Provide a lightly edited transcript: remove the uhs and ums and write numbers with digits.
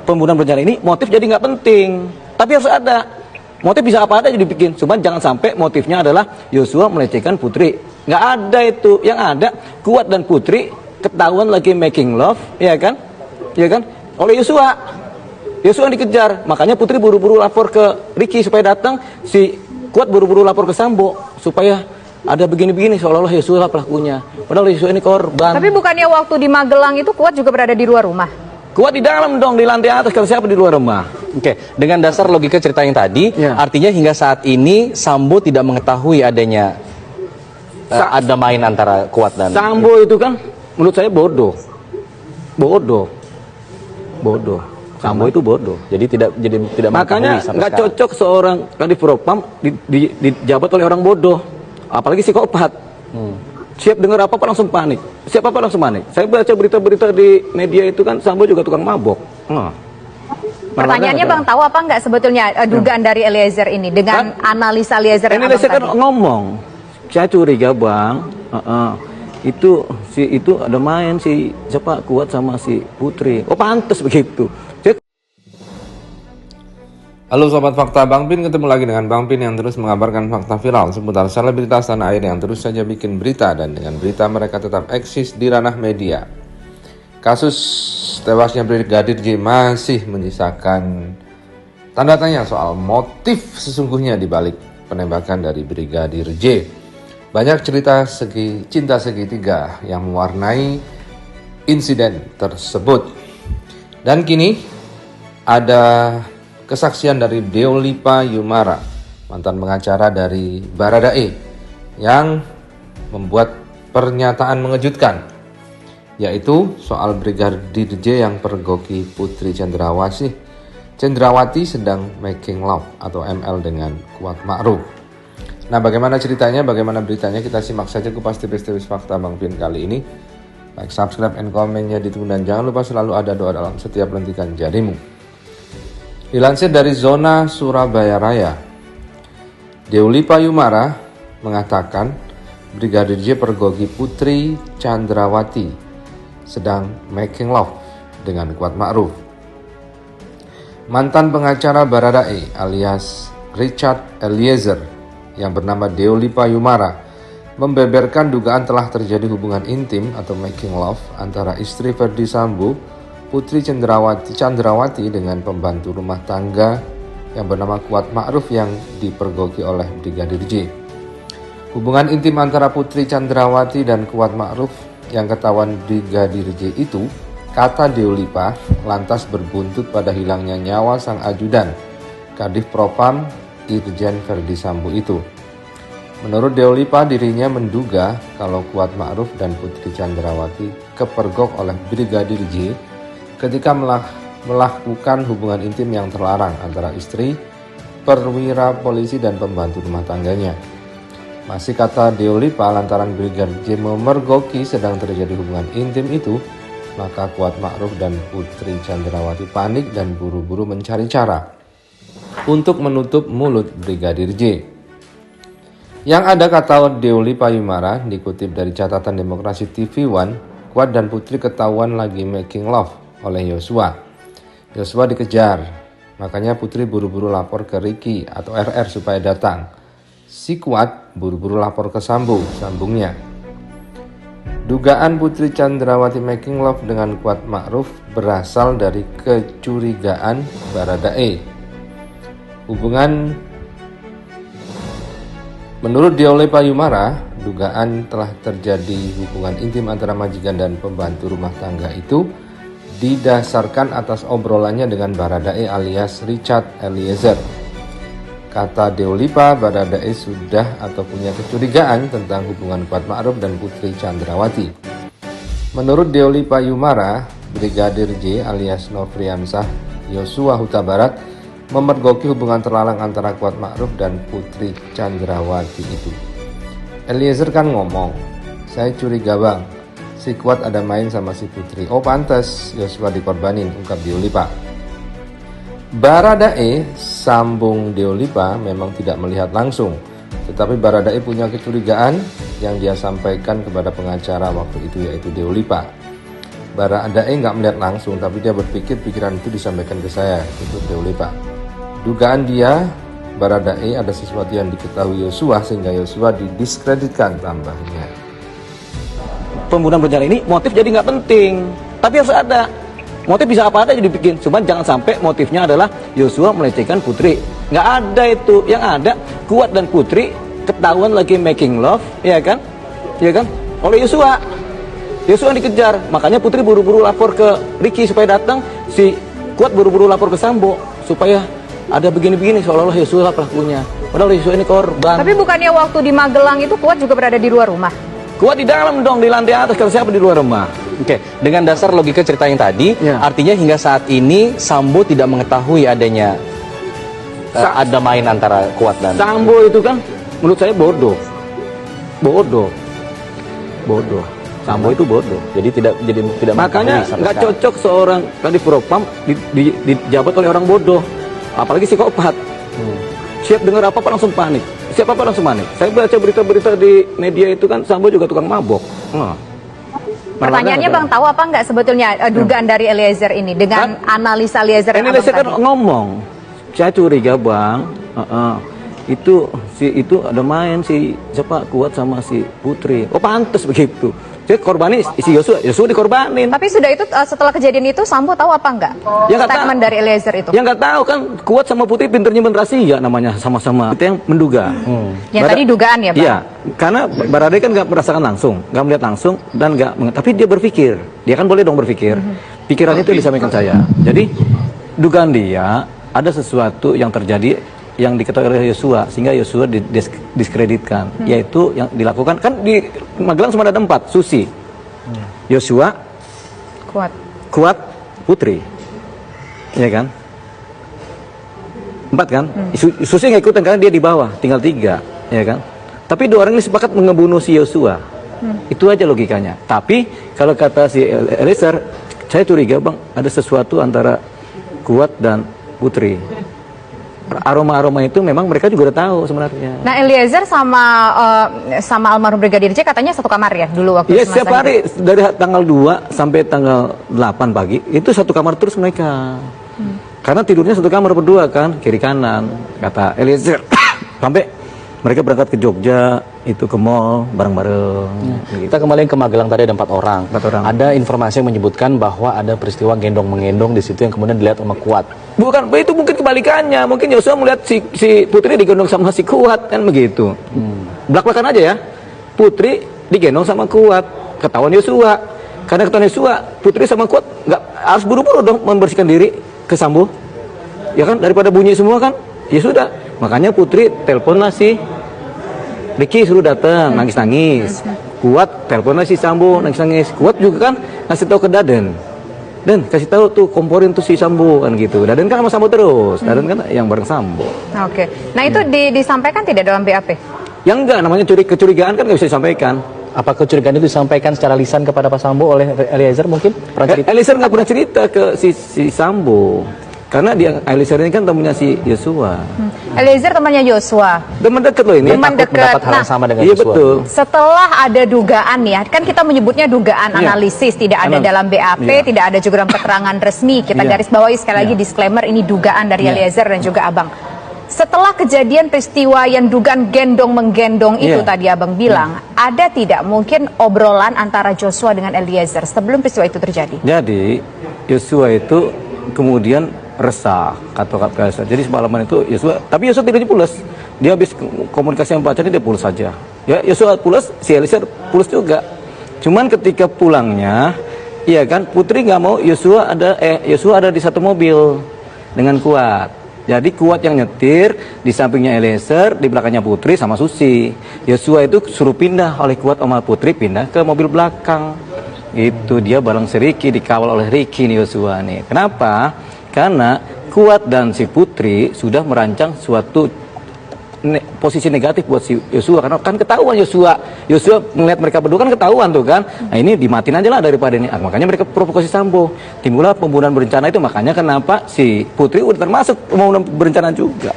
pembunuhan berencana ini motif jadi nggak penting, tapi harus ada. Motif bisa apa ada jadi bikin, cuman jangan sampai motifnya adalah Yosua melecehkan Putri. Nggak ada itu, yang ada Kuat dan Putri ketahuan lagi making love, ya kan, oleh Yosua. Yosua yang dikejar, makanya Putri buru-buru lapor ke Ricky supaya datang, si Kuat buru-buru lapor ke Sambo supaya ada begini-begini, seolah-olah Yosua pelakunya. Padahal Yosua ini korban. Tapi bukannya waktu di Magelang itu Kuat juga berada di luar rumah? Kuat di dalam dong, di lantai atas, kalau siapa di luar rumah. Oke, dengan dasar logika cerita yang tadi, artinya hingga saat ini Sambo tidak mengetahui adanya ada main antara Kuat dan Sambo itu kan menurut saya bodoh. Sambo itu bodoh. Jadi tidak Makanya mengetahui sama nggak sekali. cocok seorang Kadif Propam dijabat oleh orang bodoh, apalagi psikopat. Siap dengar apa langsung panik. Siap apa langsung panik. Saya baca berita-berita di media itu kan Sambo juga tukang mabok. Pertanyaannya Bang, tahu apa nggak sebetulnya dugaan dari Eliezer ini dengan analisa Eliezer yang Eliezer kan tadi? ngomong, saya curiga Bang, itu ada main si siapa Kuat sama si Putri. Oh pantas begitu. Halo Sobat Fakta, Bang Pin ketemu lagi dengan Bang Pin yang terus mengabarkan fakta viral seputar selebritas tanah air yang terus saja bikin berita, dan dengan berita mereka tetap eksis di ranah media. Kasus tewasnya Brigadir J masih menyisakan tanda tanya soal motif sesungguhnya di balik penembakan dari Brigadir J. Banyak cerita cinta segitiga yang mewarnai insiden tersebut. Dan kini ada kesaksian dari Deolipa Yumara, mantan pengacara dari Baradae, yang membuat pernyataan mengejutkan, yaitu soal Brigadir J yang pergoki Putri Cendrawati sedang making love atau ML dengan Kuat Ma'ruf. Nah, bagaimana ceritanya, bagaimana beritanya, kita simak saja kupas tipis-tipis fakta Bang Pin kali ini. Like, subscribe, and komennya ditunggu, dan jangan lupa selalu ada doa dalam setiap lentikan jarimu. Dilansir dari Zona Surabaya Raya, Deolipa Yumara mengatakan Brigadir J pergoki Putri Chandrawati sedang making love dengan Kuat Ma'ruf. Mantan pengacara Baradae alias Richard Eliezer yang bernama Deolipa Yumara membeberkan dugaan telah terjadi hubungan intim atau making love antara istri Ferdi Sambo, Putri Chandrawati dengan pembantu rumah tangga yang bernama Kuat Ma'ruf yang dipergoki oleh Brigadir J. Hubungan intim antara Putri Chandrawati dan Kuat Ma'ruf yang ketahuan Brigadir J itu, kata Deolipa, lantas berbuntut pada hilangnya nyawa sang ajudan, Kadif Propam Irjen Ferdi Sambo itu. Menurut Deolipa, dirinya menduga kalau Kuat Ma'ruf dan Putri Chandrawati kepergok oleh Brigadir J ketika melakukan hubungan intim yang terlarang antara istri, perwira polisi, dan pembantu rumah tangganya. Masih kata Deolipa, lantaran Brigadir J memergoki sedang terjadi hubungan intim itu, maka Kuat Ma'ruf dan Putri Chandrawati panik dan buru-buru mencari cara untuk menutup mulut Brigadir J. Yang ada, kata Deolipa Yumara, dikutip dari catatan Demokrasi TV One, Kuat dan Putri ketahuan lagi making love oleh Yosua. Yosua dikejar, makanya Putri buru-buru lapor ke Ricky atau RR supaya datang. Si Kuat buru-buru lapor ke sambungnya. Dugaan Putri Chandrawati making love dengan Kuat Ma'ruf berasal dari kecurigaan Baradae. Menurut Deolipa Yumara, dugaan telah terjadi hubungan intim antara majikan dan pembantu rumah tangga itu didasarkan atas obrolannya dengan Baradae alias Richard Eliezer. Kata Deolipa, Baradae sudah atau punya kecurigaan tentang hubungan Kuat Ma'ruf dan Putri Chandrawati. Menurut Deolipa Yumara, Brigadir J alias Nofriansah Yosua Huta Barat memergoki hubungan terlarang antara Kuat Ma'ruf dan Putri Chandrawati itu. Eliezer kan ngomong, saya curiga Bang, si Kuat ada main sama si Putri. Oh pantas Yosua dikorbanin, ungkap Deolipa. Baradae, sambung Deolipa, memang tidak melihat langsung, tetapi Baradae punya kecurigaan yang dia sampaikan kepada pengacara waktu itu, yaitu Deolipa. Baradae nggak melihat langsung, tapi dia berpikir pikiran itu disampaikan ke saya, itu Deolipa. Dugaan dia, Baradae ada sesuatu yang diketahui Yosua sehingga Yosua didiskreditkan tambahnya. Pembunuhan berencana ini motif jadi nggak penting, tapi harus ada. Motif bisa apa aja jadi bikin, cuman jangan sampai motifnya adalah Yosua melecehkan Putri. Nggak ada itu, yang ada Kuat dan Putri ketahuan lagi making love, ya kan? Ya kan? Oleh Yosua. Yosua dikejar, makanya Putri buru-buru lapor ke Ricky supaya datang, si Kuat buru-buru lapor ke Sambo supaya ada begini-begini seolah-olah Yosua lah pelakunya. Padahal Yosua ini korban. Tapi bukannya waktu di Magelang itu Kuat juga berada di luar rumah? Kuat di dalam dong, di lantai atas, kalau siapa di luar rumah. Oke, dengan dasar logika cerita yang tadi, Ya. artinya hingga saat ini Sambo tidak mengetahui adanya ada main antara Kuat dan Sambo itu kan menurut saya bodoh. Bodoh. Sambo itu bodoh. jadi tidak Makanya mengetahui sampai nggak sekarang. cocok seorang Kadif Propam dijabat oleh orang bodoh, apalagi psikopat. Siap dengar apa-apa langsung panik. Siapa apa langsung panik. Saya baca berita-berita di media itu kan Sambo juga tukang mabok. Pertanyaannya Bang, tahu apa nggak sebetulnya dugaan dari Eliezer ini dengan analisa Eliezer yang Ini Abang kan tadi? ngomong, saya curiga Bang, itu ada main si siapa Kuat sama si Putri. Oh pantas begitu. Jadi korbannya si Yosua dikorbanin. Tapi sudah itu setelah kejadian itu Sambo tahu apa nggak? Ya nggak Statement tahu. dari Eliezer itu. Yang nggak tahu kan Kuat sama Putri pinternya rahasia namanya sama-sama. Itu yang menduga. Yang tadi dugaan ya Bang? Iya, karena Baradae kan nggak merasakan langsung, nggak melihat langsung dan tapi dia berpikir. Dia kan boleh dong berpikir. Pikirannya itu disampaikan saya. Jadi dugaan dia ada sesuatu yang terjadi yang diketahui oleh Yosua sehingga Yosua diskreditkan, yaitu yang dilakukan kan di Magelang cuma ada 4, Susi, Yosua, Kuat, Putri, ya kan? 4 kan? Susi nggak ikutan karena dia di bawah, tinggal 3, ya kan? Tapi 2 orang ini sepakat mengebunuh si Yosua, itu aja logikanya. Tapi kalau kata si Eliezer, saya curiga Bang ada sesuatu antara Kuat dan Putri. Aroma-aroma itu memang mereka juga udah tahu sebenarnya. Nah Eliezer sama almarhum Brigadir J katanya satu kamar ya dulu waktu Iya, semasa setiap hari dari tanggal 2 sampai tanggal 8 pagi itu satu kamar terus mereka. Karena tidurnya satu kamar berdua kan, kiri kanan, kata Eliezer. Sampai mereka berangkat ke Jogja, itu ke mall bareng-bareng. Gitu. Kita kembali ke Magelang tadi ada 4 orang. 4 orang. Ada informasi yang menyebutkan bahwa ada peristiwa gendong-mengendong di situ yang kemudian dilihat sama Kuat. Bukan, itu mungkin kebalikannya. Mungkin Yosua melihat si Putri digendong sama si Kuat kan begitu. Belak-belakan aja ya. Putri digendong sama Kuat, ketahuan Yosua. Karena ketahuan Yosua, Putri sama Kuat nggak harus buru-buru dong membersihkan diri ke Sambo. Ya kan, daripada bunyi semua kan. Ya sudah. Makanya Putri teleponlah si Ricky suruh datang, nangis-nangis. Kuat teleponlah si Sambo, nangis-nangis. Kuat juga kan ngasih tahu ke Daden. Dan kasih tahu tuh komporin tuh si Sambo kan gitu. Daden kan sama Sambo terus. Daden kan yang bareng Sambo. Oke. Nah itu disampaikan tidak dalam BAP? Yang enggak namanya kecurigaan kan nggak bisa disampaikan. Apa kecurigaan itu disampaikan secara lisan kepada Pak Sambo oleh Eliezer mungkin? Pernah cerita? Eliezer nggak pernah cerita ke si Sambo. Karena Eliezer ini kan temunya si Yosua. Eliezer temannya Yosua. Teman dekat loh ini. Teman dekat. Mendapat hal yang sama dengan Iya Yosua. betul. Setelah ada dugaan ya, kan kita menyebutnya dugaan Iya. analisis, tidak ada dalam BAP, Iya. tidak ada juga dalam keterangan resmi. Kita Iya. garis bawahi sekali lagi Iya. disclaimer ini dugaan dari Iya. Eliezer dan juga Abang. Setelah kejadian peristiwa yang dugaan gendong-menggendong itu Iya. tadi Abang bilang, ada tidak mungkin obrolan antara Joshua dengan Eliezer sebelum peristiwa itu terjadi? Jadi Yosua itu kemudian resah kata Eliezer. Jadi semalaman itu Yosua tidurnya pulas. Dia habis komunikasi sama pacarnya dia pulas saja. Ya Yosua pulas, si Eliezer pulas juga. Cuman ketika pulangnya, iya kan Putri nggak mau Yosua ada di satu mobil dengan Kuat. Jadi Kuat yang nyetir, di sampingnya Eliezer, di belakangnya Putri sama Susi. Yosua itu suruh pindah oleh Kuat sama Putri, pindah ke mobil belakang. Itu dia bareng si Ricky, dikawal oleh Ricky nih Yosua nih. Kenapa? Karena Kuat dan si Putri sudah merancang suatu posisi negatif buat si Yosua, karena kan ketahuan Yosua melihat mereka berdua kan ketahuan tuh kan. Nah ini dimatiin aja lah daripada ini. Makanya mereka provokasi Sambo. Timbullah pembunuhan berencana itu, makanya kenapa si Putri udah termasuk pembunuhan berencana juga.